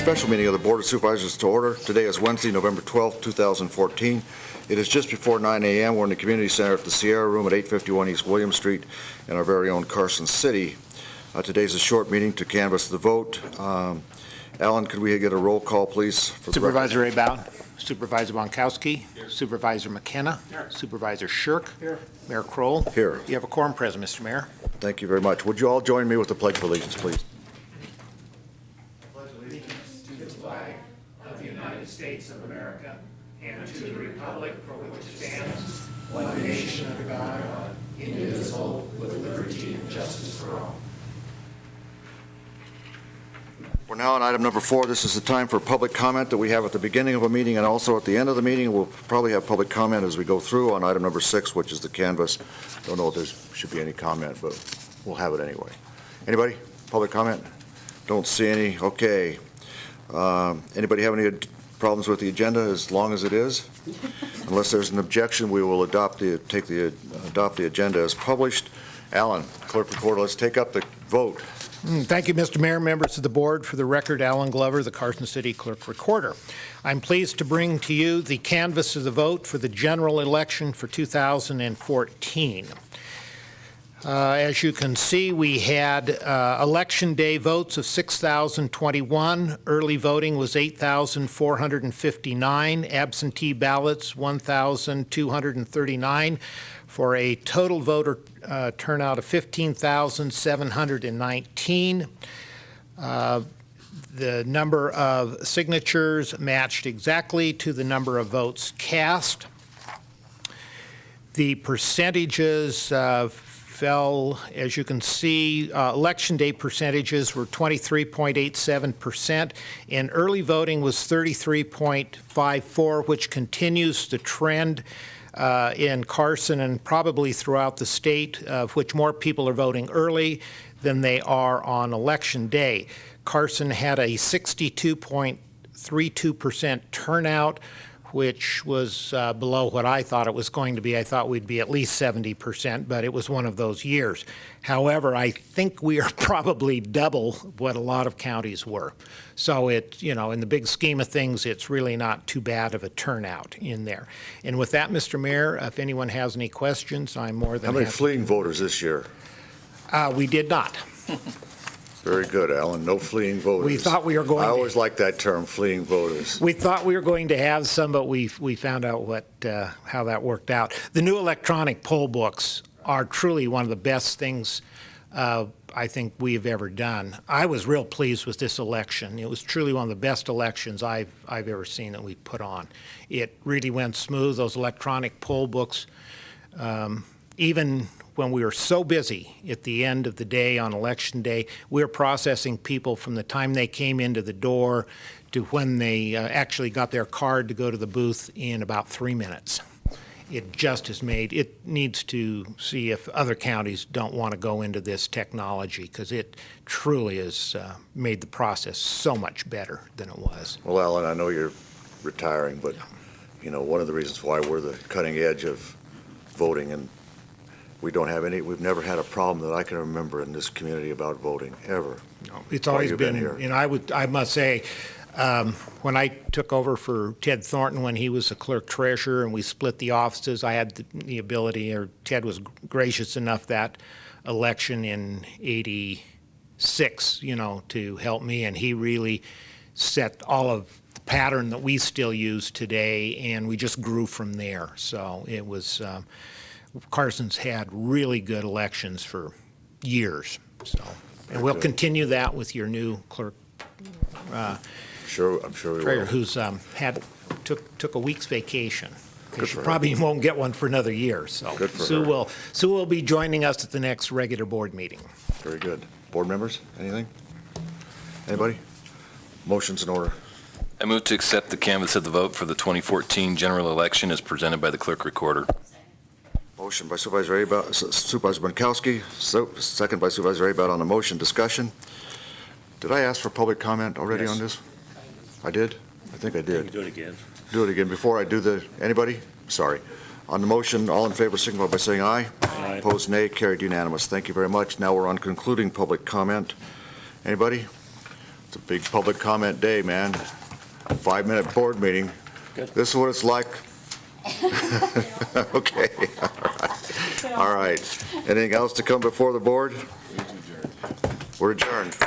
special meeting of the Board of Supervisors to order. Today is Wednesday, November 12th, 2014. It is just before 9 a.m. We're in the Community Center at the Sierra Room at 851 East William Street in our very own Carson City. Today's a short meeting to canvass the vote. Alan, could we get a roll call, please? For Supervisor Abel, Supervisor Bonkowski, here. Supervisor McKenna, here. Supervisor Shirk, here. Mayor Kroll. Here. You have a quorum present, Mr. Mayor. Thank you very much. Would you all join me with the Pledge of Allegiance, please? Pledge allegiance to the flag of the United States of America and to the republic for which it stands, one nation under God, indivisible, with liberty and justice for all. We're now on item number 4. This is the time for public comment that we have at the beginning of a meeting and also at the end of the meeting. We'll probably have public comment as we go through on item number 6, which is the canvass. Don't know if there should be any comment, but we'll have it anyway. Anybody? Public comment? Don't see any. Okay. Anybody have any problems with the agenda as long as it is? Unless there's an objection, we will adopt the agenda as published. Alan, Clerk Recorder, let's take up the vote. Thank you, Mr. Mayor, members of the board. For the record, Alan Glover, the Carson City Clerk Recorder. I'm pleased to bring to you the canvass of the vote for the general election for 2014. As you can see, we had election day votes of 6,021. Early voting was 8,459. Absentee ballots, 1,239. For a total voter turnout of 15,719. The number of signatures matched exactly to the number of votes cast. The percentages fell, as you can see, election day percentages were 23.87%, and early voting was 33.54%, which continues the trend in Carson and probably throughout the state, of which more people are voting early than they are on election day. Carson had a 62.32% turnout, which was below what I thought it was going to be. I thought we'd be at least 70%, but it was one of those years. However, I think we are probably double what a lot of counties were. So it, you know, in the big scheme of things, it's really not too bad of a turnout in there. And with that, Mr. Mayor, if anyone has any questions, I'm more than happy. How many fleeing voters this year? We did not. Very good, Alan. No fleeing voters. We thought we were going I always like that term, fleeing voters. We thought we were going to have some, but we found out how that worked out. The new electronic poll books are truly one of the best things I think we've ever done. I was real pleased with this election. It was truly one of the best elections I've ever seen that we put on. It really went smooth. Those electronic poll books, even when we were so busy at the end of the day on election day, we were processing people from the time they came into the door to when they actually got their card to go to the booth in about 3 minutes. It just has made, it needs to see if other counties don't want to go into this technology, because it truly has made the process so much better than it was. Well, Alan, I know you're retiring, but you know, one of the reasons why we're the cutting edge of voting, and we've never had a problem that I can remember in this community about voting, ever. No, it's always been here. You know, I must say, when I took over for Ted Thornton when he was the clerk treasurer and we split the offices, I had the ability, or Ted was gracious enough that election in '86, you know, to help me, and he really set all of the pattern that we still use today, and we just grew from there. So it was, Carson's had really good elections for years. So, and we'll continue that with your new clerk. I'm sure we will. Who's took a week's vacation. She probably won't get one for another year. So Sue will be joining us at the next regular board meeting. Very good. Board members, anything? Anybody? Motion's in order. I move to accept the canvass of the vote for the 2014 general election as presented by the Clerk Recorder. Motion by Supervisor Bonkowski, second by Supervisor Abel on the motion. Discussion. Did I ask for public comment already on this? I did? I think I did. Do it again. Do it again. Before I do anybody? Sorry. On the motion, all in favor signify by saying aye. Aye. Opposed, nay. Carried unanimous. Thank you very much. Now we're on concluding public comment. Anybody? It's a big public comment day, man. 5-minute board meeting. This is what it's like. Okay, all right. Anything else to come before the board? We're adjourned.